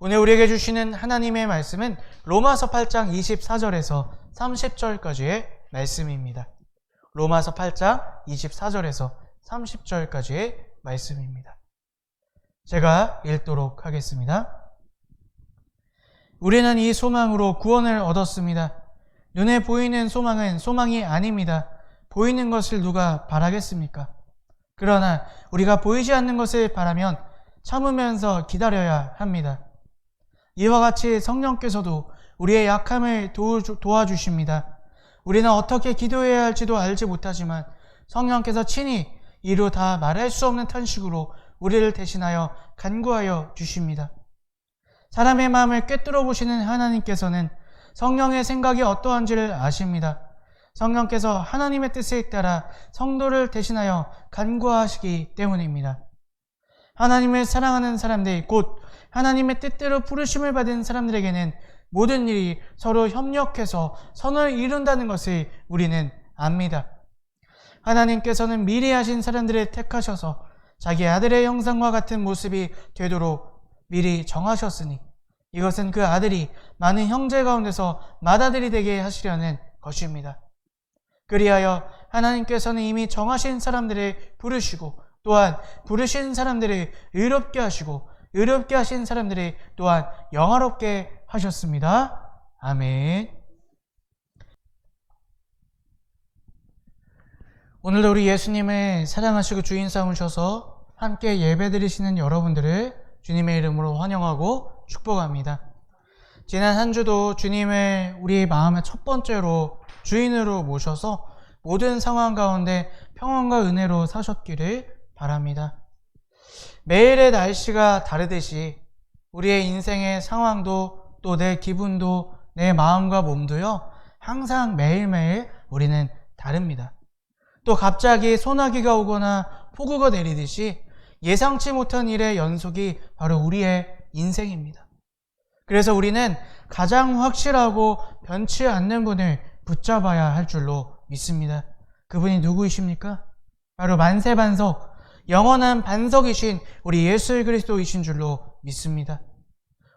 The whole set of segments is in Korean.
오늘 우리에게 주시는 하나님의 말씀은 로마서 8장 24절에서 30절까지의 말씀입니다. 로마서 8장 24절에서 30절까지의 말씀입니다. 제가 읽도록 하겠습니다. 우리는 이 소망으로 구원을 얻었습니다. 눈에 보이는 소망은 소망이 아닙니다. 보이는 것을 누가 바라겠습니까? 그러나 우리가 보이지 않는 것을 바라면 참으면서 기다려야 합니다. 이와 같이 성령께서도 우리의 약함을 도와주십니다. 우리는 어떻게 기도해야 할지도 알지 못하지만 성령께서 친히 이루 다 말할 수 없는 탄식으로 우리를 대신하여 간구하여 주십니다. 사람의 마음을 꿰뚫어 보시는 하나님께서는 성령의 생각이 어떠한지를 아십니다. 성령께서 하나님의 뜻에 따라 성도를 대신하여 간구하시기 때문입니다. 하나님을 사랑하는 사람들, 곧 하나님의 뜻대로 부르심을 받은 사람들에게는 모든 일이 서로 협력해서 선을 이룬다는 것을 우리는 압니다. 하나님께서는 미리 하신 사람들을 택하셔서 자기 아들의 형상과 같은 모습이 되도록 미리 정하셨으니 이것은 그 아들이 많은 형제 가운데서 맏아들이 되게 하시려는 것입니다. 그리하여 하나님께서는 이미 정하신 사람들을 부르시고 또한 부르신 사람들을 의롭게 하시고 의롭게 하신 사람들을 또한 영화롭게 하셨습니다. 아멘. 오늘도 우리 예수님을 사랑하시고 주인 삼으셔서 함께 예배드리시는 여러분들을 주님의 이름으로 환영하고 축복합니다. 지난 한 주도 주님을 우리 마음의 첫 번째로 주인으로 모셔서 모든 상황 가운데 평안과 은혜로 사셨기를 바랍니다. 매일의 날씨가 다르듯이 우리의 인생의 상황도 또 내 기분도 내 마음과 몸도요 항상 매일매일 우리는 다릅니다. 또 갑자기 소나기가 오거나 폭우가 내리듯이 예상치 못한 일의 연속이 바로 우리의 인생입니다. 그래서 우리는 가장 확실하고 변치 않는 분을 붙잡아야 할 줄로 믿습니다. 그분이 누구이십니까? 바로 만세반석, 영원한 반석이신 우리 예수 그리스도이신 줄로 믿습니다.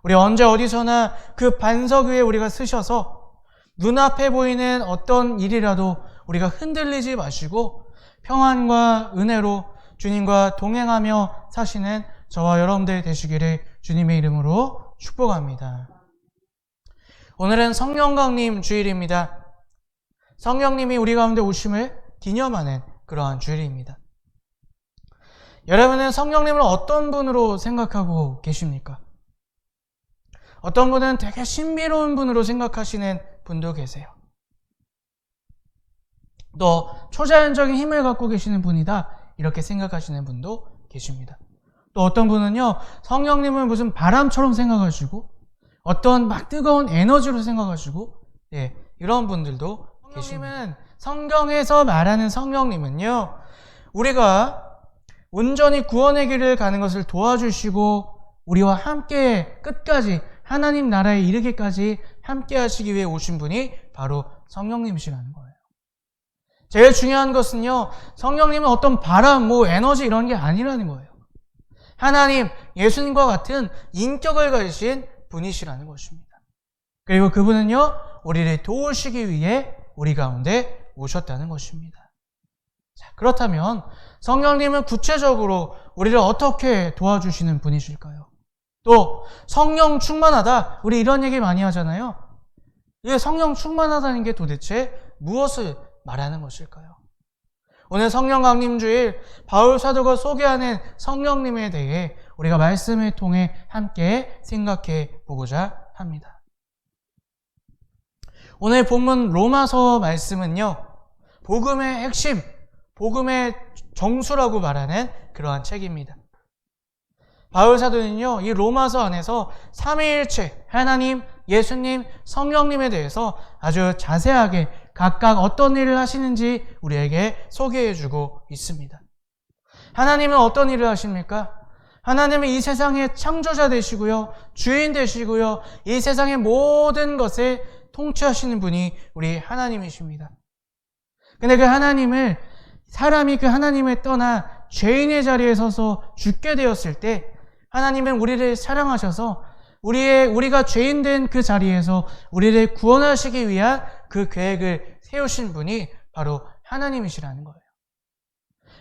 우리 언제 어디서나 그 반석 위에 우리가 서셔서 눈앞에 보이는 어떤 일이라도 우리가 흔들리지 마시고 평안과 은혜로 주님과 동행하며 사시는 저와 여러분들 되시기를 주님의 이름으로 축복합니다. 오늘은 성령 강림 주일입니다. 성령님이 우리 가운데 오심을 기념하는 그러한 주일입니다. 여러분은 성령님을 어떤 분으로 생각하고 계십니까? 어떤 분은 되게 신비로운 분으로 생각하시는 분도 계세요. 또 초자연적인 힘을 갖고 계시는 분이다 이렇게 생각하시는 분도 계십니다. 또 어떤 분은요 성령님을 무슨 바람처럼 생각하시고 어떤 막 뜨거운 에너지로 생각하시고 이런 분들도 계십니다. 성경에서 말하는 성령님은요 우리가 온전히 구원의 길을 가는 것을 도와주시고 우리와 함께 끝까지 하나님 나라에 이르기까지 함께 하시기 위해 오신 분이 바로 성령님이시라는 거예요. 제일 중요한 것은요 성령님은 어떤 바람, 에너지 이런 게 아니라는 거예요. 하나님, 예수님과 같은 인격을 가지신 분이시라는 것입니다. 그리고 그분은요 우리를 도우시기 위해 우리 가운데 오셨다는 것입니다. 자, 그렇다면 성령님은 구체적으로 우리를 어떻게 도와주시는 분이실까요? 또 성령 충만하다, 우리 이런 얘기 많이 하잖아요. 이 성령 충만하다는 게 도대체 무엇을 말하는 것일까요? 오늘 성령 강림 주일 바울 사도가 소개하는 성령님에 대해 우리가 말씀을 통해 함께 생각해 보고자 합니다. 오늘 본문 로마서 말씀은요 복음의 핵심, 복음의 정수라고 말하는 그러한 책입니다. 바울 사도는요 이 로마서 안에서 삼위일체 하나님, 예수님, 성령님에 대해서 아주 자세하게 각각 어떤 일을 하시는지 우리에게 소개해주고 있습니다. 하나님은 어떤 일을 하십니까? 하나님은 이 세상의 창조자 되시고요, 주인 되시고요, 이 세상의 모든 것을 통치하시는 분이 우리 하나님이십니다. 근데 그 하나님을 사람이 그 하나님을 떠나 죄인의 자리에 서서 죽게 되었을 때 하나님은 우리를 사랑하셔서 우리가 죄인된 그 자리에서 우리를 구원하시기 위한 그 계획을 세우신 분이 바로 하나님이시라는 거예요.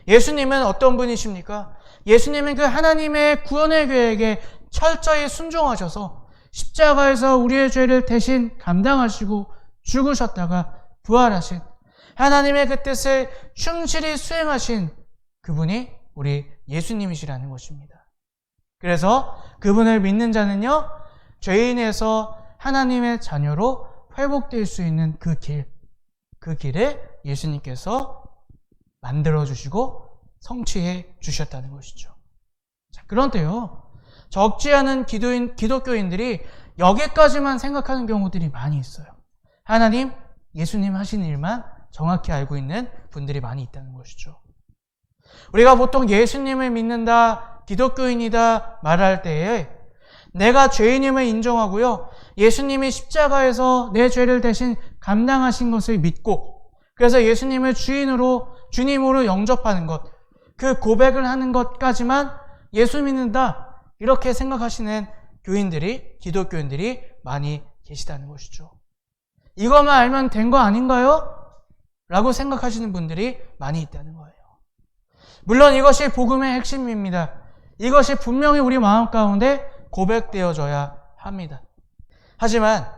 예수님은 어떤 분이십니까? 예수님은 그 하나님의 구원의 계획에 철저히 순종하셔서 십자가에서 우리의 죄를 대신 감당하시고 죽으셨다가 부활하신 하나님의 그 뜻을 충실히 수행하신 그분이 우리 예수님이시라는 것입니다. 그래서 그분을 믿는 자는요, 죄인에서 하나님의 자녀로 회복될 수 있는 그 길을 예수님께서 만들어주시고 성취해 주셨다는 것이죠. 자, 그런데요, 적지 않은 기독교인들이 여기까지만 생각하는 경우들이 많이 있어요. 하나님, 예수님 하신 일만 정확히 알고 있는 분들이 많이 있다는 것이죠. 우리가 보통 예수님을 믿는다, 기독교인이다 말할 때에 내가 죄인임을 인정하고요, 예수님이 십자가에서 내 죄를 대신 감당하신 것을 믿고 그래서 예수님을 주님으로 영접하는 것, 그 고백을 하는 것까지만 예수 믿는다 이렇게 생각하시는 기독교인들이 많이 계시다는 것이죠. 이것만 알면 된 거 아닌가요? 라고 생각하시는 분들이 많이 있다는 거예요. 물론 이것이 복음의 핵심입니다. 이것이 분명히 우리 마음 가운데 고백되어져야 합니다. 하지만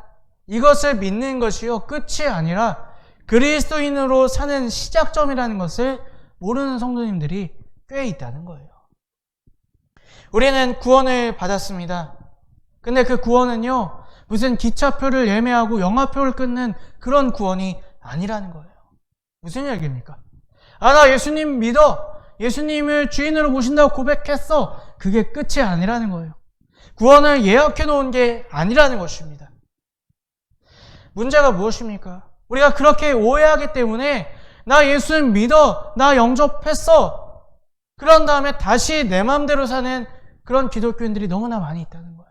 이것을 믿는 것이요, 끝이 아니라 그리스도인으로 사는 시작점이라는 것을 모르는 성도님들이 꽤 있다는 거예요. 우리는 구원을 받았습니다. 근데 그 구원은요, 무슨 기차표를 예매하고 영화표를 끊는 그런 구원이 아니라는 거예요. 무슨 얘기입니까? 나 예수님 믿어. 예수님을 주인으로 모신다고 고백했어. 그게 끝이 아니라는 거예요. 구원을 예약해 놓은 게 아니라는 것입니다. 문제가 무엇입니까? 우리가 그렇게 오해하기 때문에 나 예수 믿어. 나 영접했어. 그런 다음에 다시 내 마음대로 사는 그런 기독교인들이 너무나 많이 있다는 거예요.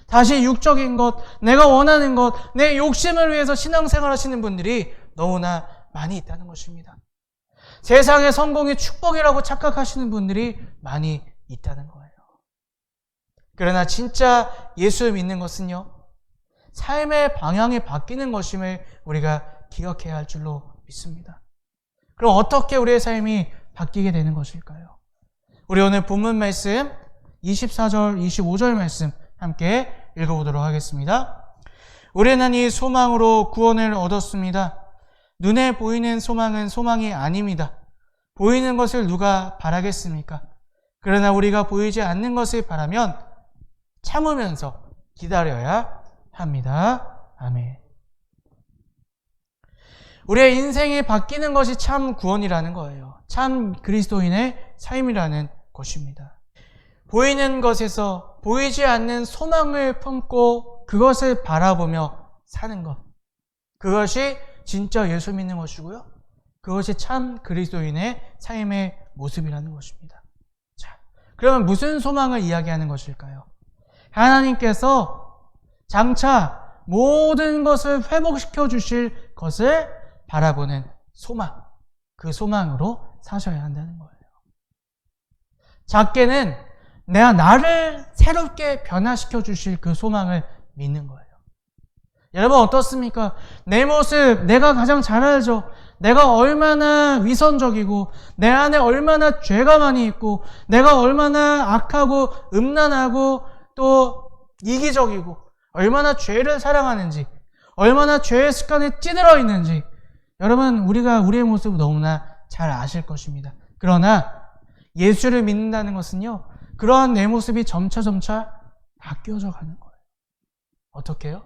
다시 육적인 것, 내가 원하는 것, 내 욕심을 위해서 신앙생활 하시는 분들이 너무나 많이 있다는 것입니다. 세상의 성공이 축복이라고 착각하시는 분들이 많이 있다는 거예요. 그러나 진짜 예수 믿는 것은요, 삶의 방향이 바뀌는 것임을 우리가 기억해야 할 줄로 믿습니다. 그럼 어떻게 우리의 삶이 바뀌게 되는 것일까요? 우리 오늘 본문 말씀 24절, 25절 말씀 함께 읽어보도록 하겠습니다. 우리는 이 소망으로 구원을 얻었습니다. 눈에 보이는 소망은 소망이 아닙니다. 보이는 것을 누가 바라겠습니까? 그러나 우리가 보이지 않는 것을 바라면 참으면서 기다려야 합니다. 아멘. 우리의 인생이 바뀌는 것이 참 구원이라는 거예요. 참 그리스도인의 삶이라는 것입니다. 보이는 것에서 보이지 않는 소망을 품고 그것을 바라보며 사는 것. 그것이 진짜 예수 믿는 것이고요. 그것이 참 그리스도인의 삶의 모습이라는 것입니다. 자, 그러면 무슨 소망을 이야기하는 것일까요? 하나님께서 장차 모든 것을 회복시켜 주실 것을 바라보는 소망, 그 소망으로 사셔야 한다는 거예요. 작게는 나를 새롭게 변화시켜 주실 그 소망을 믿는 거예요. 여러분 어떻습니까? 내 모습 내가 가장 잘 알죠. 내가 얼마나 위선적이고 내 안에 얼마나 죄가 많이 있고 내가 얼마나 악하고 음란하고 또 이기적이고 얼마나 죄를 사랑하는지 얼마나 죄의 습관에 찌들어 있는지 여러분 우리의 모습을 너무나 잘 아실 것입니다. 그러나 예수를 믿는다는 것은요, 그러한 내 모습이 점차 바뀌어져 가는 거예요. 어떻게 해요?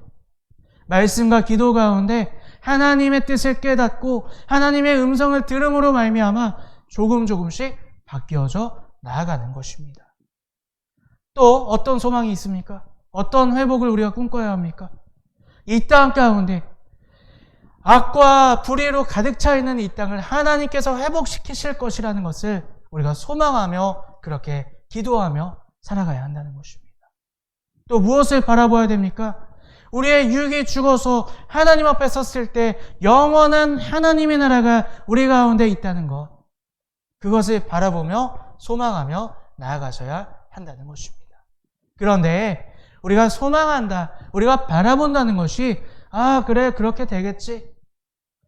말씀과 기도 가운데 하나님의 뜻을 깨닫고 하나님의 음성을 들음으로 말미암아 조금씩 바뀌어져 나아가는 것입니다. 또 어떤 소망이 있습니까? 어떤 회복을 우리가 꿈꿔야 합니까? 이 땅 가운데 악과 불의로 가득 차 있는 이 땅을 하나님께서 회복시키실 것이라는 것을 우리가 소망하며 그렇게 기도하며 살아가야 한다는 것입니다. 또 무엇을 바라봐야 됩니까? 우리의 육이 죽어서 하나님 앞에 섰을 때 영원한 하나님의 나라가 우리 가운데 있다는 것, 그것을 바라보며 소망하며 나아가셔야 한다는 것입니다. 그런데 우리가 소망한다, 우리가 바라본다는 것이 그래 그렇게 되겠지,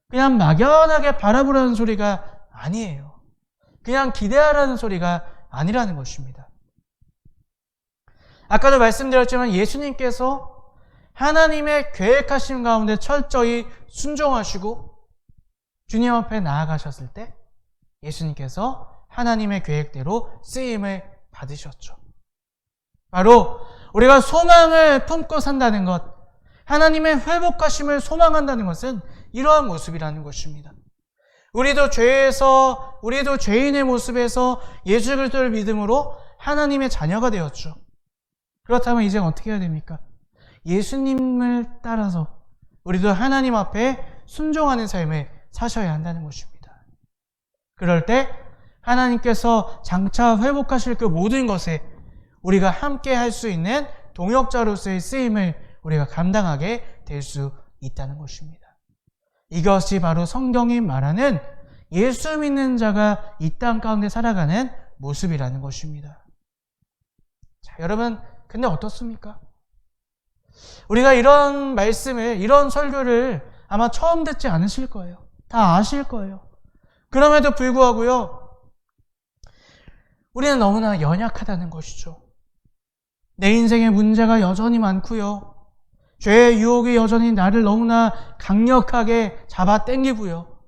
그냥 막연하게 바라보라는 소리가 아니에요. 그냥 기대하라는 소리가 아니라는 것입니다. 아까도 말씀드렸지만 예수님께서 하나님의 계획하심 가운데 철저히 순종하시고 주님 앞에 나아가셨을 때 예수님께서 하나님의 계획대로 쓰임을 받으셨죠. 바로 우리가 소망을 품고 산다는 것, 하나님의 회복하심을 소망한다는 것은 이러한 모습이라는 것입니다. 우리도 죄인의 모습에서 예수 그리스도를 믿음으로 하나님의 자녀가 되었죠. 그렇다면 이제 어떻게 해야 됩니까? 예수님을 따라서 우리도 하나님 앞에 순종하는 삶을 사셔야 한다는 것입니다. 그럴 때 하나님께서 장차 회복하실 그 모든 것에 우리가 함께 할 수 있는 동역자로서의 쓰임을 우리가 감당하게 될 수 있다는 것입니다. 이것이 바로 성경이 말하는 예수 믿는 자가 이 땅 가운데 살아가는 모습이라는 것입니다. 자, 여러분, 근데 어떻습니까? 우리가 이런 말씀을, 이런 설교를 아마 처음 듣지 않으실 거예요. 다 아실 거예요. 그럼에도 불구하고요, 우리는 너무나 연약하다는 것이죠. 내 인생에 문제가 여전히 많고요, 죄의 유혹이 여전히 나를 너무나 강력하게 잡아당기고요,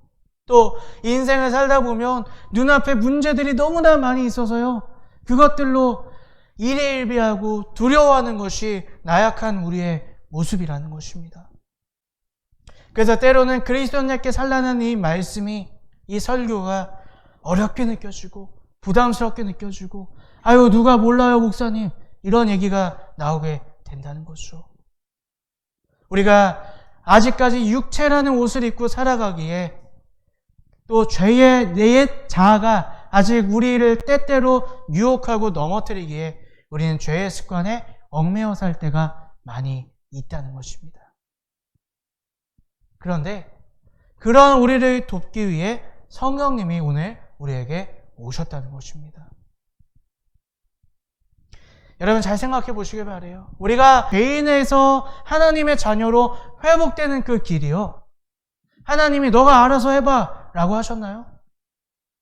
또 인생을 살다 보면 눈앞에 문제들이 너무나 많이 있어서요, 그것들로 일희일비하고 두려워하는 것이 나약한 우리의 모습이라는 것입니다. 그래서 때로는 그리스도인답게 살라는 이 말씀이, 이 설교가 어렵게 느껴지고 부담스럽게 느껴지고, 누가 몰라요 목사님, 이런 얘기가 나오게 된다는 거죠. 우리가 아직까지 육체라는 옷을 입고 살아가기에, 또 죄의 내 옛 자아가 아직 우리를 때때로 유혹하고 넘어뜨리기에 우리는 죄의 습관에 얽매여 살 때가 많이 있다는 것입니다. 그런데 그런 우리를 돕기 위해 성령님이 오늘 우리에게 오셨다는 것입니다. 여러분, 잘 생각해 보시길 바라요. 우리가 죄인에서 하나님의 자녀로 회복되는 그 길이요, 하나님이 너가 알아서 해봐 라고 하셨나요?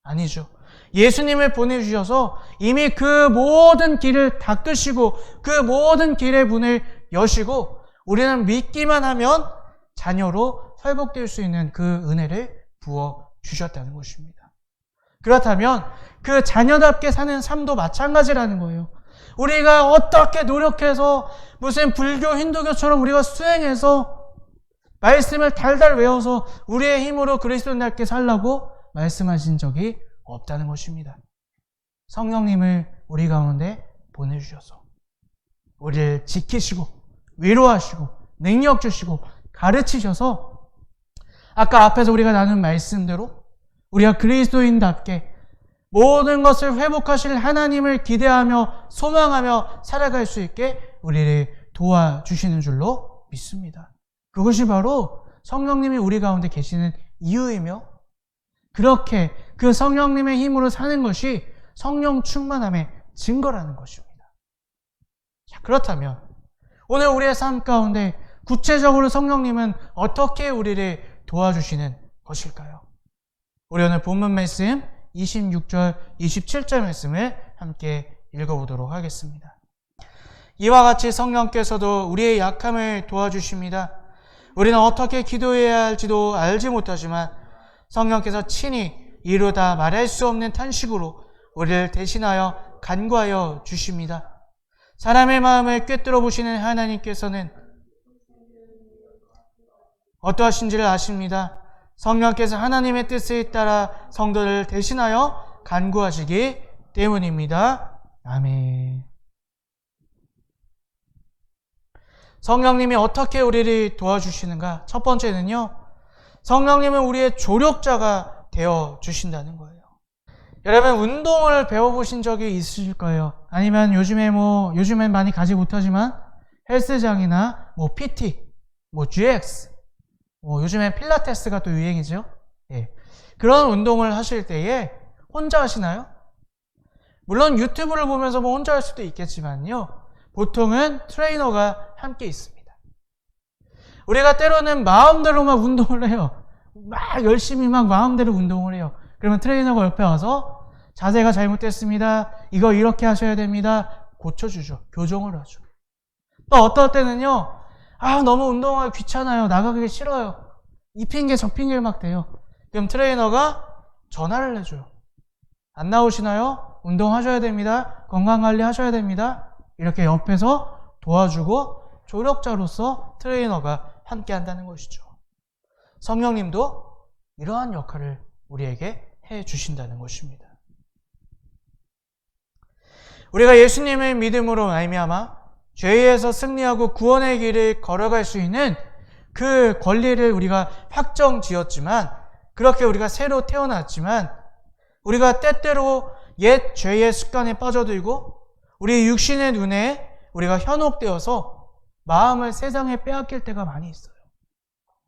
아니죠. 예수님을 보내주셔서 이미 그 모든 길을 닦으시고 그 모든 길의 문을 여시고 우리는 믿기만 하면 자녀로 회복될 수 있는 그 은혜를 부어주셨다는 것입니다. 그렇다면 그 자녀답게 사는 삶도 마찬가지라는 거예요. 우리가 어떻게 노력해서 무슨 불교, 힌두교처럼 우리가 수행해서 말씀을 달달 외워서 우리의 힘으로 그리스도인답게 살라고 말씀하신 적이 없다는 것입니다. 성령님을 우리 가운데 보내주셔서 우리를 지키시고 위로하시고 능력 주시고 가르치셔서 아까 앞에서 우리가 나눈 말씀대로 우리가 그리스도인답게 모든 것을 회복하실 하나님을 기대하며 소망하며 살아갈 수 있게 우리를 도와주시는 줄로 믿습니다. 그것이 바로 성령님이 우리 가운데 계시는 이유이며, 그렇게 그 성령님의 힘으로 사는 것이 성령 충만함의 증거라는 것입니다. 자, 그렇다면 오늘 우리의 삶 가운데 구체적으로 성령님은 어떻게 우리를 도와주시는 것일까요? 우리 오늘 본문 말씀 26절, 27절 말씀을 함께 읽어보도록 하겠습니다. 이와 같이 성령께서도 우리의 약함을 도와주십니다. 우리는 어떻게 기도해야 할지도 알지 못하지만 성령께서 친히 이루다 말할 수 없는 탄식으로 우리를 대신하여 간구하여 주십니다. 사람의 마음을 꿰뚫어 보시는 하나님께서는 어떠하신지를 아십니다. 성령께서 하나님의 뜻에 따라 성도를 대신하여 간구하시기 때문입니다. 아멘. 성령님이 어떻게 우리를 도와주시는가? 첫 번째는요, 성령님은 우리의 조력자가 되어 주신다는 거예요. 여러분, 운동을 배워보신 적이 있으실 거예요. 아니면 요즘엔 많이 가지 못하지만 헬스장이나 PT, GX, 요즘엔 필라테스가 또 유행이죠. 예. 그런 운동을 하실 때에 혼자 하시나요? 물론 유튜브를 보면서 혼자 할 수도 있겠지만요, 보통은 트레이너가 함께 있습니다. 우리가 때로는 마음대로 막 운동을 해요. 막 열심히 막 마음대로 운동을 해요. 그러면 트레이너가 옆에 와서 자세가 잘못됐습니다. 이거 이렇게 하셔야 됩니다. 고쳐주죠. 교정을 하죠. 또 어떨 때는요. 너무 운동하기 귀찮아요. 나가기 싫어요. 이 핑계 저 핑계를 막 대요. 그럼 트레이너가 전화를 해줘요. 안 나오시나요? 운동하셔야 됩니다. 건강관리 하셔야 됩니다. 이렇게 옆에서 도와주고 조력자로서 트레이너가 함께 한다는 것이죠. 성령님도 이러한 역할을 우리에게 해 주신다는 것입니다. 우리가 예수님을 믿음으로 말미암아 죄에서 승리하고 구원의 길을 걸어갈 수 있는 그 권리를 우리가 확정지었지만, 그렇게 우리가 새로 태어났지만, 우리가 때때로 옛 죄의 습관에 빠져들고 우리 육신의 눈에 우리가 현혹되어서 마음을 세상에 빼앗길 때가 많이 있어요.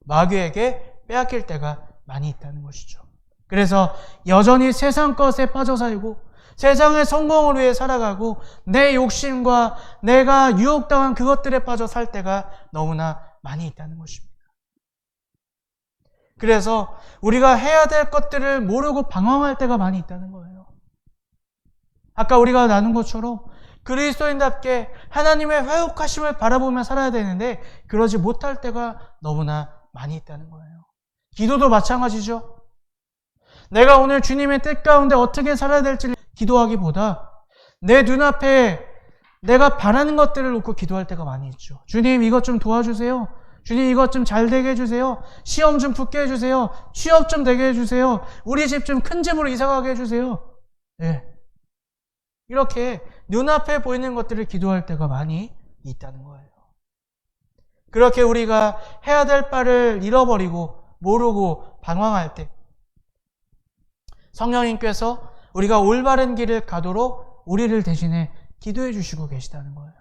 마귀에게 빼앗길 때가 많이 있다는 것이죠. 그래서 여전히 세상 것에 빠져 살고 세상의 성공을 위해 살아가고 내 욕심과 내가 유혹당한 그것들에 빠져 살 때가 너무나 많이 있다는 것입니다. 그래서 우리가 해야 될 것들을 모르고 방황할 때가 많이 있다는 거예요. 아까 우리가 나눈 것처럼 그리스도인답게 하나님의 회복하심을 바라보며 살아야 되는데 그러지 못할 때가 너무나 많이 있다는 거예요. 기도도 마찬가지죠. 내가 오늘 주님의 뜻 가운데 어떻게 살아야 될지 기도하기보다 내 눈앞에 내가 바라는 것들을 놓고 기도할 때가 많이 있죠. 주님 이것 좀 도와주세요. 주님 이것 좀 잘 되게 해주세요. 시험 좀 붙게 해주세요. 취업 좀 되게 해주세요. 우리 집 좀 큰 집으로 이사가게 해주세요. 네. 이렇게 눈앞에 보이는 것들을 기도할 때가 많이 있다는 거예요. 그렇게 우리가 해야 될 바를 잃어버리고 모르고 방황할 때 성령님께서 우리가 올바른 길을 가도록 우리를 대신해 기도해 주시고 계시다는 거예요.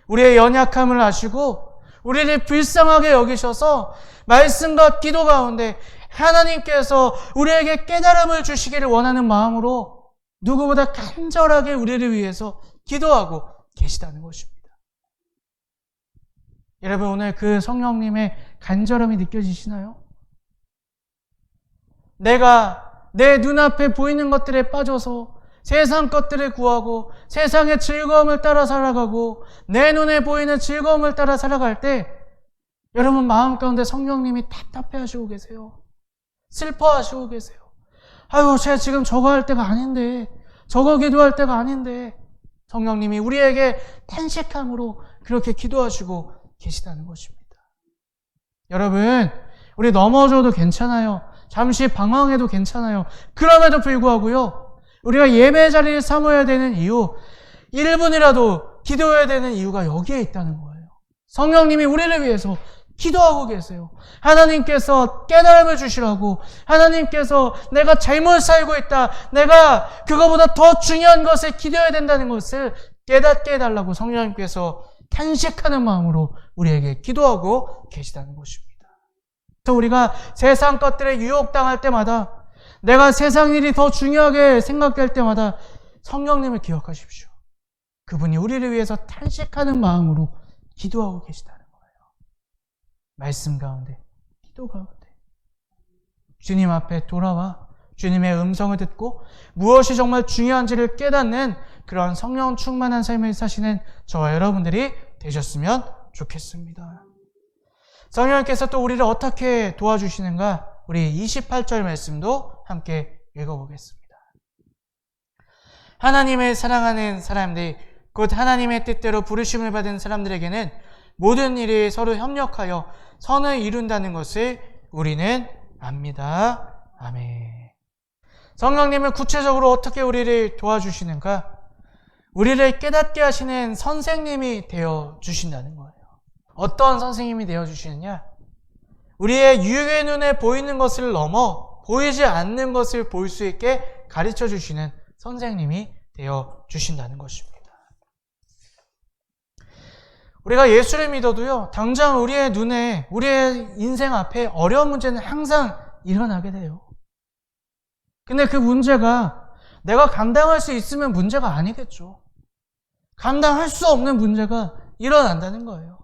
우리의 연약함을 아시고 우리를 불쌍하게 여기셔서 말씀과 기도 가운데 하나님께서 우리에게 깨달음을 주시기를 원하는 마음으로 누구보다 간절하게 우리를 위해서 기도하고 계시다는 것입니다. 여러분 오늘 그 성령님의 간절함이 느껴지시나요? 내가 내 눈앞에 보이는 것들에 빠져서 세상 것들을 구하고 세상의 즐거움을 따라 살아가고 내 눈에 보이는 즐거움을 따라 살아갈 때 여러분 마음 가운데 성령님이 답답해하시고 계세요. 슬퍼하시고 계세요. 제가 지금 저거 할 때가 아닌데, 저거 기도할 때가 아닌데, 성령님이 우리에게 탄식함으로 그렇게 기도하시고 계시다는 것입니다. 여러분, 우리 넘어져도 괜찮아요. 잠시 방황해도 괜찮아요. 그럼에도 불구하고요, 우리가 예배 자리를 삼아야 되는 이유, 1분이라도 기도해야 되는 이유가 여기에 있다는 거예요. 성령님이 우리를 위해서 기도하고 계세요. 하나님께서 깨달음을 주시라고, 하나님께서 내가 잘못 살고 있다, 내가 그거보다 더 중요한 것을 기도해야 된다는 것을 깨닫게 해달라고 성령님께서 탄식하는 마음으로 우리에게 기도하고 계시다는 것입니다. 그래서 우리가 세상 것들에 유혹당할 때마다, 내가 세상 일이 더 중요하게 생각될 때마다 성령님을 기억하십시오. 그분이 우리를 위해서 탄식하는 마음으로 기도하고 계시다는 거예요. 말씀 가운데, 기도 가운데 주님 앞에 돌아와 주님의 음성을 듣고 무엇이 정말 중요한지를 깨닫는 그런 성령 충만한 삶을 사시는 저와 여러분들이 되셨으면 좋겠습니다. 성령님께서 또 우리를 어떻게 도와주시는가, 우리 28절 말씀도 함께 읽어보겠습니다. 하나님을 사랑하는 사람들, 곧 하나님의 뜻대로 부르심을 받은 사람들에게는 모든 일이 서로 협력하여 선을 이룬다는 것을 우리는 압니다. 아멘. 성령님은 구체적으로 어떻게 우리를 도와주시는가? 우리를 깨닫게 하시는 선생님이 되어 주신다는 거예요. 어떤 선생님이 되어 주시느냐? 우리의 육의 눈에 보이는 것을 넘어 보이지 않는 것을 볼 수 있게 가르쳐 주시는 선생님이 되어 주신다는 것입니다. 우리가 예수를 믿어도요, 당장 우리의 눈에, 우리의 인생 앞에 어려운 문제는 항상 일어나게 돼요. 근데 그 문제가 내가 감당할 수 있으면 문제가 아니겠죠. 감당할 수 없는 문제가 일어난다는 거예요.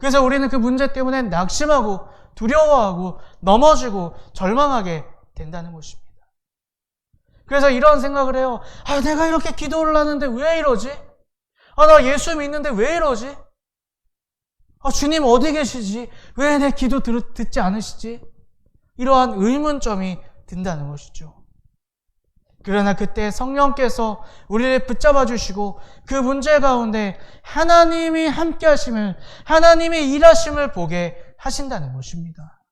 그래서 우리는 그 문제 때문에 낙심하고 두려워하고 넘어지고 절망하게 된다는 것입니다. 그래서 이런 생각을 해요. 내가 이렇게 기도를 하는데 왜 이러지? 나 예수 믿는데 왜 이러지? 주님 어디 계시지? 왜 내 기도 듣지 않으시지? 이러한 의문점이 든다는 것이죠. 그러나 그때 성령께서 우리를 붙잡아 주시고 그 문제 가운데 하나님이 함께 하심을, 하나님이 일하심을 보게 하신다는 것입니다.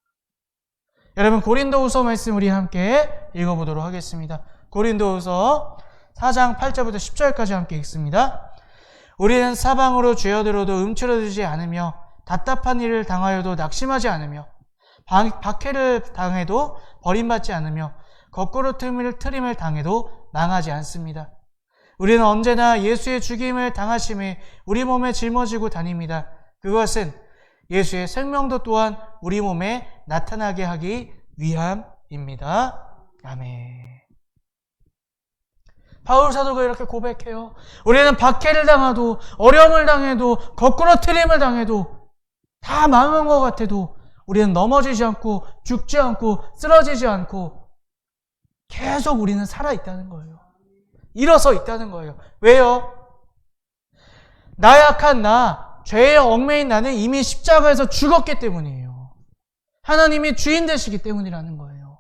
여러분, 고린도후서 말씀 우리 함께 읽어보도록 하겠습니다. 고린도후서 4장 8절부터 10절까지 함께 읽습니다. 우리는 사방으로 죄어들어도 움츠러들지 않으며 답답한 일을 당하여도 낙심하지 않으며 박해를 당해도 버림받지 않으며 거꾸로 트림을 당해도 망하지 않습니다. 우리는 언제나 예수의 죽임을 당하심에 우리 몸에 짊어지고 다닙니다. 그것은 예수의 생명도 또한 우리 몸에 나타나게 하기 위함입니다. 아멘. 바울 사도가 이렇게 고백해요. 우리는 박해를 당해도, 어려움을 당해도, 거꾸로 트림을 당해도, 다 망한 것 같아도 우리는 넘어지지 않고 죽지 않고 쓰러지지 않고 계속 우리는 살아있다는 거예요. 일어서 있다는 거예요. 왜요? 나약한 나, 죄의 얽매인 나는 이미 십자가에서 죽었기 때문이에요. 하나님이 주인 되시기 때문이라는 거예요.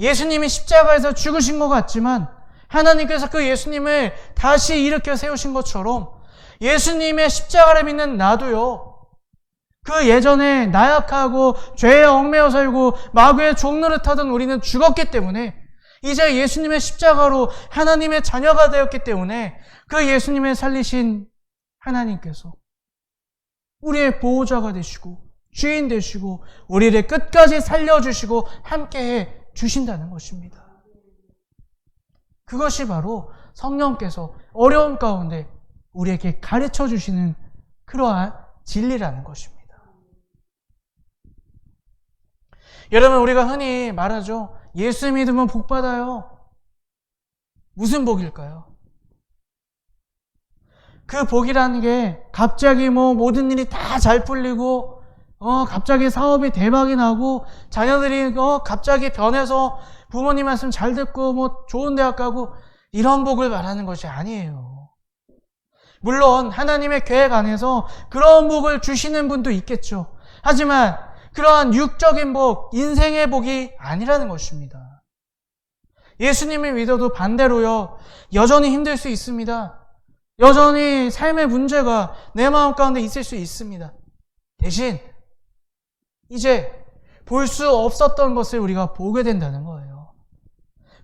예수님이 십자가에서 죽으신 것 같지만 하나님께서 그 예수님을 다시 일으켜 세우신 것처럼 예수님의 십자가를 믿는 나도요, 그 예전에 나약하고 죄에 얽매여 살고 마귀의 종노릇하던 우리는 죽었기 때문에 이제 예수님의 십자가로 하나님의 자녀가 되었기 때문에 그 예수님의 살리신 하나님께서 우리의 보호자가 되시고 주인 되시고 우리를 끝까지 살려주시고 함께해 주신다는 것입니다. 그것이 바로 성령께서 어려움 가운데 우리에게 가르쳐 주시는 그러한 진리라는 것입니다. 여러분, 우리가 흔히 말하죠. 예수 믿으면 복 받아요. 무슨 복일까요? 그 복이라는 게 갑자기 모든 일이 다 잘 풀리고 갑자기 사업이 대박이 나고 자녀들이 갑자기 변해서 부모님 말씀 잘 듣고 좋은 대학 가고 이런 복을 말하는 것이 아니에요. 물론 하나님의 계획 안에서 그런 복을 주시는 분도 있겠죠. 하지만 그러한 육적인 복, 인생의 복이 아니라는 것입니다. 예수님을 믿어도 반대로요, 여전히 힘들 수 있습니다. 여전히 삶의 문제가 내 마음 가운데 있을 수 있습니다. 대신 이제 볼 수 없었던 것을 우리가 보게 된다는 거예요.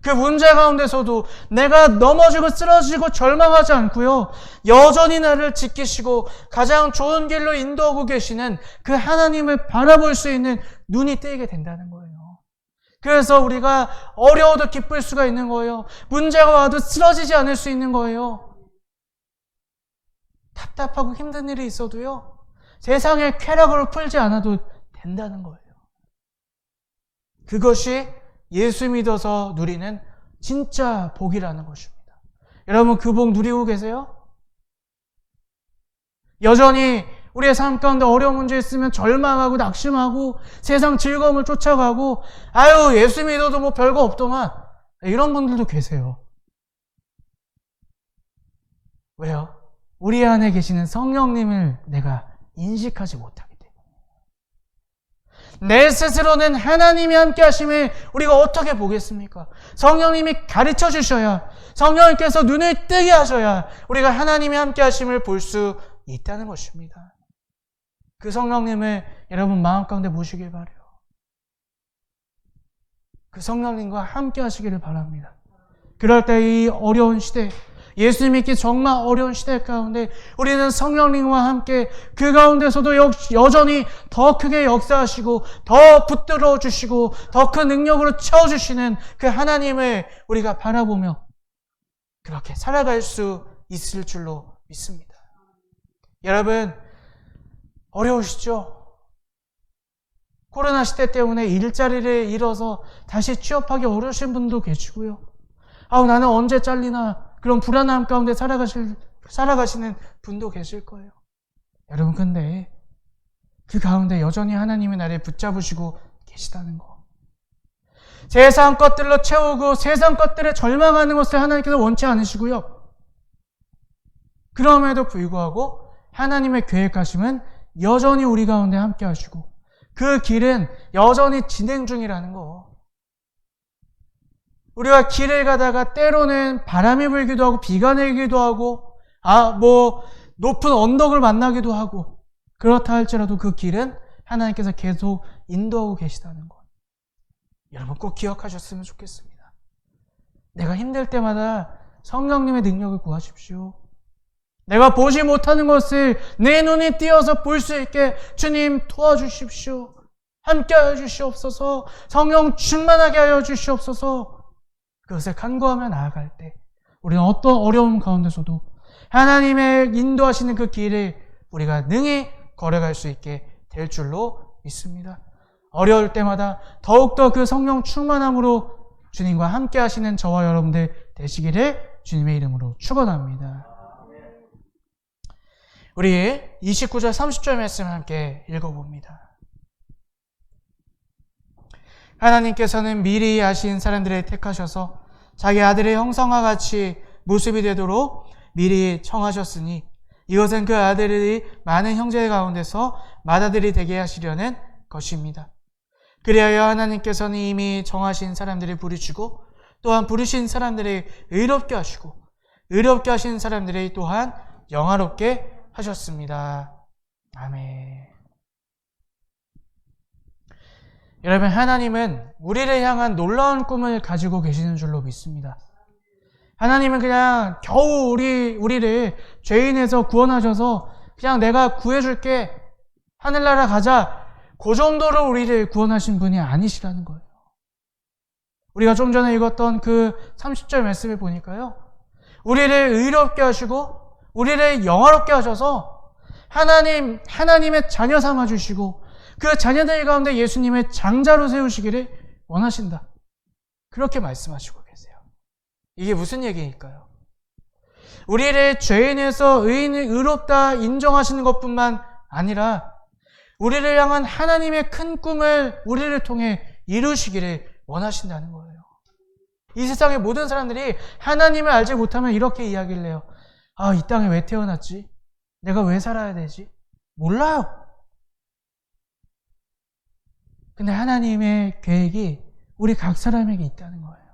그 문제 가운데서도 내가 넘어지고 쓰러지고 절망하지 않고요, 여전히 나를 지키시고 가장 좋은 길로 인도하고 계시는 그 하나님을 바라볼 수 있는 눈이 뜨이게 된다는 거예요. 그래서 우리가 어려워도 기쁠 수가 있는 거예요. 문제가 와도 쓰러지지 않을 수 있는 거예요. 답답하고 힘든 일이 있어도요, 세상의 쾌락으로 풀지 않아도 된다는 거예요. 그것이 예수 믿어서 누리는 진짜 복이라는 것입니다. 여러분, 그 복 누리고 계세요? 여전히 우리의 삶 가운데 어려운 문제 있으면 절망하고 낙심하고 세상 즐거움을 쫓아가고 예수 믿어도 별거 없더만, 이런 분들도 계세요. 왜요? 우리 안에 계시는 성령님을 내가 인식하지 못하기 때문에. 내 스스로는 하나님이 함께 하심을 우리가 어떻게 보겠습니까? 성령님이 가르쳐 주셔야, 성령님께서 눈을 뜨게 하셔야 우리가 하나님이 함께 하심을 볼 수 있다는 것입니다. 그 성령님을 여러분 마음 가운데 모시길 바라요. 그 성령님과 함께 하시기를 바랍니다. 그럴 때 이 어려운 시대, 예수 믿기 정말 어려운 시대 가운데 우리는 성령님과 함께 그 가운데서도 여전히 더 크게 역사하시고 더 붙들어 주시고 더 큰 능력으로 채워주시는 그 하나님을 우리가 바라보며 그렇게 살아갈 수 있을 줄로 믿습니다. 여러분, 어려우시죠? 코로나 시대 때문에 일자리를 잃어서 다시 취업하기 어려우신 분도 계시고요. 나는 언제 잘리나, 그런 불안함 가운데 살아가시는 분도 계실 거예요. 여러분, 근데 그 가운데 여전히 하나님의 나를 붙잡으시고 계시다는 거. 세상 것들로 채우고 세상 것들에 절망하는 것을 하나님께서 원치 않으시고요. 그럼에도 불구하고 하나님의 계획하심은 여전히 우리 가운데 함께 하시고 그 길은 여전히 진행 중이라는 거. 우리가 길을 가다가 때로는 바람이 불기도 하고 비가 내리기도 하고 높은 언덕을 만나기도 하고 그렇다 할지라도 그 길은 하나님께서 계속 인도하고 계시다는 것. 여러분 꼭 기억하셨으면 좋겠습니다. 내가 힘들 때마다 성령님의 능력을 구하십시오. 내가 보지 못하는 것을 내 눈이 띄어서 볼 수 있게 주님 도와주십시오. 함께하여 주시옵소서. 성령 충만하게 하여 주시옵소서. 그것을 간구하며 나아갈 때 우리는 어떤 어려움 가운데서도 하나님의 인도하시는 그 길을 우리가 능히 걸어갈 수 있게 될 줄로 믿습니다. 어려울 때마다 더욱더 그 성령 충만함으로 주님과 함께 하시는 저와 여러분들 되시기를 주님의 이름으로 축원합니다. 우리 29절 30절 말씀 함께 읽어봅니다. 하나님께서는 미리 아신 사람들을 택하셔서 자기 아들의 형상과 같이 모습이 되도록 미리 청하셨으니 이것은 그 아들이 많은 형제 가운데서 맏아들이 되게 하시려는 것입니다. 그리하여 하나님께서는 이미 정하신 사람들을 부르시고 또한 부르신 사람들을 의롭게 하시고 의롭게 하신 사람들을 또한 영화롭게 하셨습니다. 아멘. 여러분, 하나님은 우리를 향한 놀라운 꿈을 가지고 계시는 줄로 믿습니다. 하나님은 그냥 겨우 우리를 죄인에서 구원하셔서 그냥 내가 구해줄게, 하늘나라 가자, 그 정도로 우리를 구원하신 분이 아니시라는 거예요. 우리가 좀 전에 읽었던 그 30절 말씀을 보니까요, 우리를 의롭게 하시고 우리를 영화롭게 하셔서 하나님의 자녀 삼아주시고 그 자녀들 가운데 예수님의 장자로 세우시기를 원하신다. 그렇게 말씀하시고 계세요. 이게 무슨 얘기일까요? 우리를 죄인에서 의롭다 인정하시는 것뿐만 아니라 우리를 향한 하나님의 큰 꿈을 우리를 통해 이루시기를 원하신다는 거예요. 이 세상의 모든 사람들이 하나님을 알지 못하면 이렇게 이야기를 해요. 이 땅에 왜 태어났지? 내가 왜 살아야 되지? 몰라요. 근데 하나님의 계획이 우리 각 사람에게 있다는 거예요.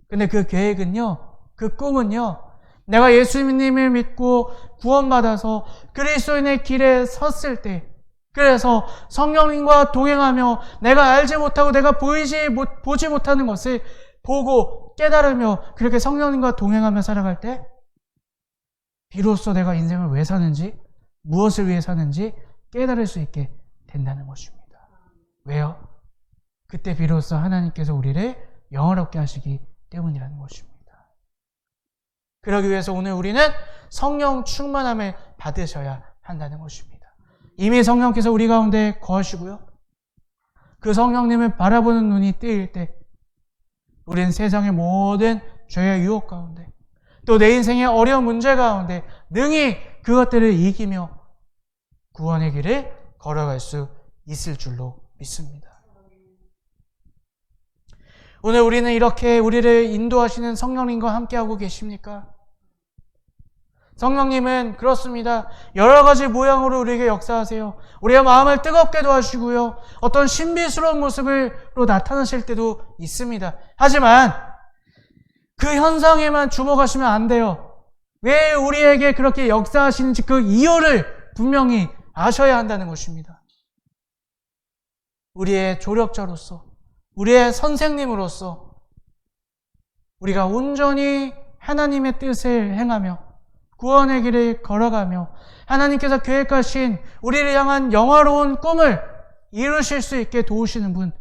근데 그 계획은요, 그 꿈은요, 내가 예수님을 믿고 구원받아서 그리스도인의 길에 섰을 때, 그래서 성령님과 동행하며 내가 알지 못하고 내가 보지 못하는 것을 보고 깨달으며 그렇게 성령님과 동행하며 살아갈 때 비로소 내가 인생을 왜 사는지, 무엇을 위해 사는지 깨달을 수 있게 된다는 것입니다. 왜요? 그때 비로소 하나님께서 우리를 영화롭게 하시기 때문이라는 것입니다. 그러기 위해서 오늘 우리는 성령 충만함을 받으셔야 한다는 것입니다. 이미 성령께서 우리 가운데 거하시고요. 그 성령님을 바라보는 눈이 뜨일 때 우리는 세상의 모든 죄의 유혹 가운데 또 내 인생의 어려운 문제 가운데 능히 그것들을 이기며 구원의 길을 걸어갈 수 있을 줄로 믿습니다. 오늘 우리는 이렇게 우리를 인도하시는 성령님과 함께하고 계십니까? 성령님은 그렇습니다. 여러 가지 모양으로 우리에게 역사하세요. 우리의 마음을 뜨겁게 도와주시고요. 어떤 신비스러운 모습으로 나타나실 때도 있습니다. 하지만 그 현상에만 주목하시면 안 돼요. 왜 우리에게 그렇게 역사하시는지 그 이유를 분명히 아셔야 한다는 것입니다. 우리의 조력자로서, 우리의 선생님으로서 우리가 온전히 하나님의 뜻을 행하며 구원의 길을 걸어가며 하나님께서 계획하신 우리를 향한 영화로운 꿈을 이루실 수 있게 도우시는 분,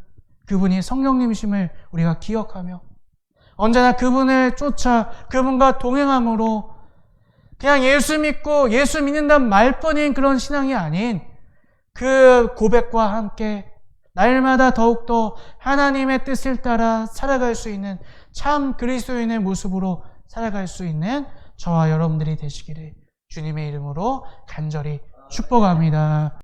그분이 성령님이심을 우리가 기억하며 언제나 그분을 쫓아 그분과 동행함으로 그냥 예수 믿고 예수 믿는다는 말뿐인 그런 신앙이 아닌 그 고백과 함께 날마다 더욱더 하나님의 뜻을 따라 살아갈 수 있는 참 그리스도인의 모습으로 살아갈 수 있는 저와 여러분들이 되시기를 주님의 이름으로 간절히 축복합니다.